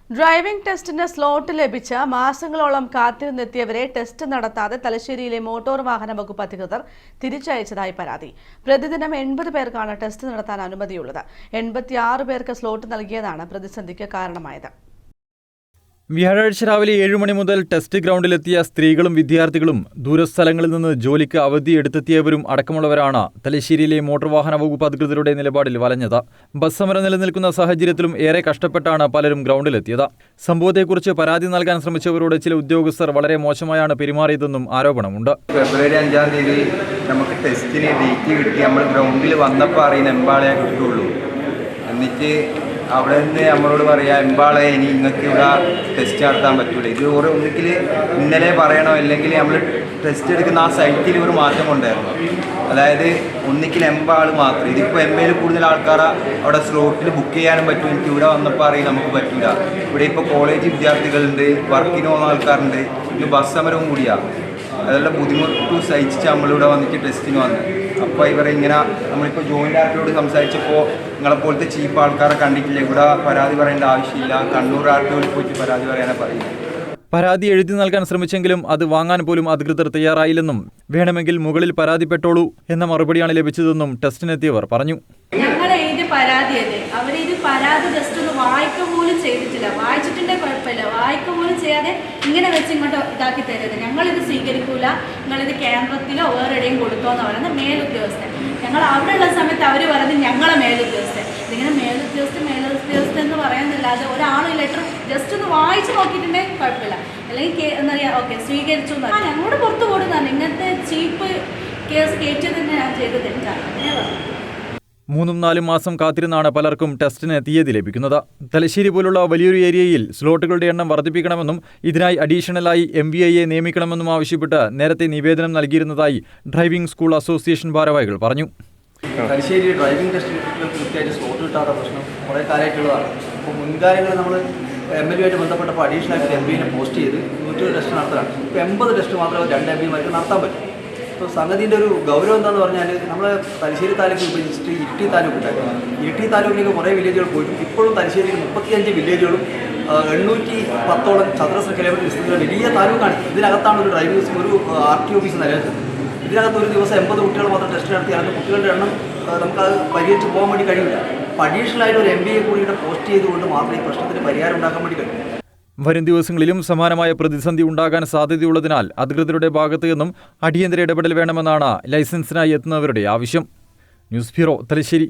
Driving ടെസ്റ്റിന് slot ലഭിച്ച മാസങ്ങളോളം കാത്തിരുന്നെത്തിയവരെ ടെസ്റ്റ് നടത്താതെ തലശ്ശേരിയിലെ മോട്ടോർ വാഹന വകുപ്പ് അധികൃതർ തിരിച്ചയച്ചതായി പരാതി. പ്രതിദിനം 80 പേർക്കാണ് ടെസ്റ്റ് നടത്താൻ അനുമതിയുള്ളത്. 86 പേർക്ക് സ്ലോട്ട് നൽകിയതാണ് പ്രതിസന്ധിക്ക് കാരണമായത്. വ്യാഴാഴ്ച രാവിലെ 7 മണി മുതൽ ടെസ്റ്റ് ഗ്രൗണ്ടിലെത്തിയ സ്ത്രീകളും വിദ്യാർത്ഥികളും ദൂരസ്ഥലങ്ങളിൽ നിന്ന് ജോലിക്ക് അവധിയെടുത്തെത്തിയവരും അടക്കമുള്ളവരാണ് തലശ്ശേരിയിലെ മോട്ടോർ വാഹന വകുപ്പ് അധികൃതരുടെ നിലപാടിൽ വലഞ്ഞത്. ബസ് സമരം നിലനിൽക്കുന്ന സാഹചര്യത്തിലും ഏറെ കഷ്ടപ്പെട്ടാണ് പലരും ഗ്രൗണ്ടിലെത്തിയത്. സംഭവത്തെക്കുറിച്ച് പരാതി നൽകാൻ ശ്രമിച്ചവരോട് ചില ഉദ്യോഗസ്ഥർ വളരെ മോശമായാണ് പെരുമാറിയതെന്നും ആരോപണമുണ്ട്. ഫെബ്രുവരി 5-ാം തീയതി നമുക്ക് ടെസ്റ്റിന് ഡേറ്റ് കിട്ടി. നമ്മൾ ഗ്രൗണ്ടിൽ വന്നപ്പോൾ അറിയുന്ന എമ്പാളെ കിട്ടുള്ളൂ. എന്നിട്ട് അവിടെ നിന്ന് നമ്മളോട് പറയാം, എമ്പാളെ ഇനി നിങ്ങൾക്ക് ഇവിടെ ടെസ്റ്റ് നടത്താൻ പറ്റൂല. ഇത് ഒന്നിക്കിൽ ഇന്നലെ പറയണോ, അല്ലെങ്കിൽ നമ്മൾ ടെസ്റ്റ് എടുക്കുന്ന ആ സൈറ്റിൽ ഒരു മാറ്റം ഉണ്ടായിരുന്നു. അതായത് ഒന്നിക്കിൽ എമ്പാൾ മാത്രം. ഇതിപ്പോൾ എമ്മയിൽ കൂടുതൽ ആൾക്കാരെ അവിടെ സ്ലോട്ടിൽ ബുക്ക് ചെയ്യാനും പറ്റും. എനിക്ക് ഇവിടെ വന്നപ്പോൾ അറിയാൻ നമുക്ക് പറ്റില്ല. ഇവിടെ ഇപ്പോൾ കോളേജ് വിദ്യാർത്ഥികളുണ്ട്, വർക്കിന് പോകുന്ന ആൾക്കാരുണ്ട്, ഇത് ബസ് സമരവും കൂടിയാണ്. അതെല്ലാം ബുദ്ധിമുട്ട് സഹിച്ചിട്ട് നമ്മളിവിടെ വന്നിട്ട് ടെസ്റ്റിന് വന്നു. അപ്പോൾ ഇവരെ ഇങ്ങനെ നമ്മളിപ്പോൾ ജോയിൻ്റ് ആർട്ടിയോട് സംസാരിച്ചപ്പോൾ നിങ്ങളെപ്പോലത്തെ ചീപ്പ് ആൾക്കാരെ കണ്ടിട്ടില്ല, ഇവിടെ പരാതി പറയേണ്ട ആവശ്യമില്ല, കണ്ണൂർ ആർട്ടിയോയിൽ പോയിട്ട് പരാതി പറയാനാണ് പറയുന്നത്. പരാതി എഴുതി നൽകാൻ ശ്രമിച്ചെങ്കിലും അത് വാങ്ങാൻ പോലും അധികൃതർ തയ്യാറായില്ലെന്നും വേണമെങ്കിൽ മുകളിൽ പരാതിപ്പെട്ടോളൂ എന്ന മറുപടിയാണ് ലഭിച്ചതെന്നും ടെസ്റ്റിനെത്തിയവർ പറഞ്ഞു. പരാതിയല്ലേ, അവരിത് പരാതി ജസ്റ്റ് ഒന്ന് വായിക്ക പോലും ചെയ്തിട്ടില്ല. വായിച്ചിട്ടുണ്ടെങ്കിൽ കുഴപ്പമില്ല, വായിക്ക പോലും ചെയ്യാതെ ഇങ്ങനെ വെച്ച് ഇങ്ങോട്ട് ഇതാക്കി തരരുത്. ഞങ്ങളിത് സ്വീകരിക്കൂല, നിങ്ങളിത് കേന്ദ്രത്തിലോ വേറെ എവിടെയും കൊടുത്തോന്ന് പറയുന്നത് മേലുദ്യോഗസ്ഥൻ. ഞങ്ങൾ അവിടെയുള്ള സമയത്ത് അവർ പറയുന്നത് ഞങ്ങളെ മേലുദ്യോഗസ്ഥൻ. ഇതിങ്ങനെ മേലുദ്യോഗസ്ഥൻ എന്ന് പറയുന്നില്ലാതെ ഒരാൾ ഈ ലെറ്റർ ജസ്റ്റ് ഒന്ന് വായിച്ച് നോക്കിയിട്ടുണ്ടെങ്കിൽ കുഴപ്പമില്ല, അല്ലെങ്കിൽ എന്താ പറയുക, ഓക്കെ സ്വീകരിച്ചു. ഞങ്ങളോട് പുറത്തു കൊടുക്കുന്നതാണ്. ഇങ്ങനത്തെ ചീപ്പ് കേസ് കയറ്റിയത് തന്നെ ഞാൻ ചെയ്ത് തെറ്റാണ് അങ്ങനെ പറഞ്ഞു. 3-4 മാസം കാത്തിരുന്നാണ് പലർക്കും ടെസ്റ്റിന് തീയതി ലഭിക്കുന്നത്. തലശ്ശേരി പോലുള്ള വലിയൊരു ഏരിയയിൽ സ്ലോട്ടുകളുടെ എണ്ണം വർദ്ധിപ്പിക്കണമെന്നും ഇതിനായി അഡീഷണലായി MVIയെ നിയമിക്കണമെന്നും ആവശ്യപ്പെട്ട് നേരത്തെ നിവേദനം നൽകിയിരുന്നതായി ഡ്രൈവിംഗ് സ്കൂൾ അസോസിയേഷൻ ഭാരവാഹികൾ പറഞ്ഞു. തലശ്ശേരി ഡ്രൈവിംഗ് ടെസ്റ്റുകൾക്ക് കൃത്യമായിട്ട് സ്ലോട്ട് കിട്ടാത്ത പ്രശ്നം കുറേ കാലമായിട്ടുള്ളതാണ്. അപ്പോൾ മുൻകാലങ്ങളിൽ നമ്മൾ MLA-ആയിട്ട് ബന്ധപ്പെട്ടപ്പോൾ അഡീഷണലായിട്ട് MVIനെ പോസ്റ്റ് ചെയ്ത് 100 ടെസ്റ്റ് നടത്തുകയാണ്. ഇപ്പോൾ 80 ടെസ്റ്റ് മാത്രമേ 2 MVമാർക്ക് നടത്താൻ പറ്റും. ഇപ്പോൾ സംഗതിൻ്റെ ഒരു ഗൗരവം എന്താണെന്ന് പറഞ്ഞാൽ, നമ്മൾ തലശ്ശേരി താലൂക്ക് വിഭജിച്ചിട്ട് ഇരിട്ടി താലൂക്ക് ഉണ്ടായിരുന്നു. ഇരിട്ടി താലൂക്കിലേക്ക് കുറേ വില്ലേജുകൾ പോയിട്ടും ഇപ്പോഴും തലശ്ശേരിയിൽ 35 വില്ലേജുകളും 810ഓളം ചതുരശ്ര കിലോമീറ്റർ വിസ്തൃതിയുള്ള വലിയ താലൂക്കാണ്. ഇതിനകത്താണ് ഒരു ഡ്രൈവിംഗ് ഒരു RT ഓഫീസ് നിലനിൽക്കുന്നത്. ഇതിനകത്ത് ഒരു ദിവസം 80 കുട്ടികൾ മാത്രം ടെസ്റ്റ് നടത്തിയാൽ കുട്ടികളുടെ എണ്ണം നമുക്കത് പരിഹരിച്ച് പോകാൻ വേണ്ടി കഴിയില്ല. അപ്പോൾ അഡീഷണലായിട്ട് ഒരു MVA കൂടി ഇവിടെ പോസ്റ്റ് ചെയ്തുകൊണ്ട് മാത്രമേ ഈ പ്രശ്നത്തിന് പരിഹാരം ഉണ്ടാക്കാൻ വേണ്ടി കഴിയൂ. വരും ദിവസങ്ങളിലും സമാനമായ പ്രതിസന്ധി ഉണ്ടാകാൻ സാധ്യതയുള്ളതിനാൽ അധികൃതരുടെ ഭാഗത്തു നിന്നും അടിയന്തര ഇടപെടൽ വേണമെന്നാണ് ലൈസൻസിനായി എത്തുന്നവരുടെ ആവശ്യം. News bureau, Thalassery.